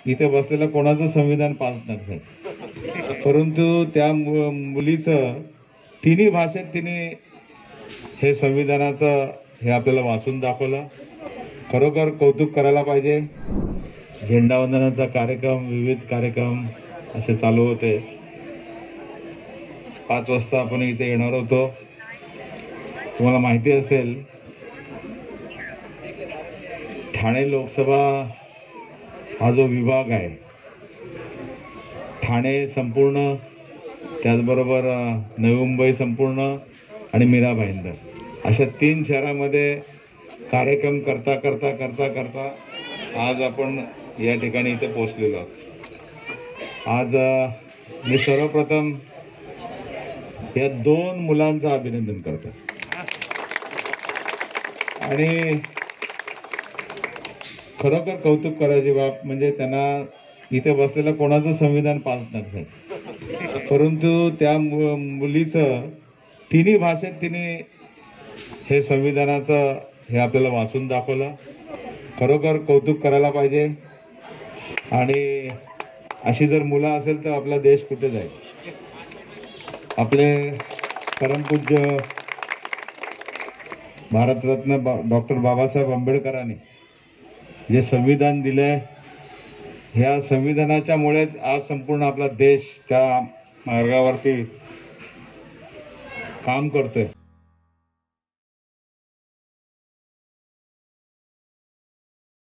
इथे बसलेलं कोणाचं संविधान पास नसायचं, परंतु त्या मुलीचं तिन्ही भाषेत तिने हे संविधानाचं हे आपल्याला वाचून दाखवलं. खरोखर कौतुक करायला पाहिजे. झेंडावंदनाचा कार्यक्रम, विविध कार्यक्रम असे चालू होते. 5 वाजता आपण इथे येणार होतो. तुम्हाला माहिती असेल, ठाणे लोकसभा हा जो विभाग आहे, ठाणे संपूर्ण, त्याचबरोबर नवी मुंबई संपूर्ण आणि मीरा भाईंदर अशा 3 शहरामध्ये कार्यक्रम करता करता करता करता आज आपण या ठिकाणी इथे पोहोचलेलो आहोत. आज मी सर्वप्रथम या 2 मुलांचं अभिनंदन करतो आणि खरोखर कौतुक करायची बाब म्हणजे त्यांना इथे बसलेलं कोणाचं संविधान पास नसायचं, परंतु त्या मुलीचं तिन्ही भाषेत तिने हे संविधानाचं हे आपल्याला वाचून दाखवलं. खरोखर कौतुक करायला पाहिजे. आणि अशी जर मुलं असेल तर आपला देश कुठे जाईल. आपले परमपूज्य भारतरत्न डॉक्टर बाबासाहेब आंबेडकरांनी जे संविधान दिलंय, ह्या संविधानाच्यामुळेच आज संपूर्ण आपला देश त्या मार्गावरती काम करतोय.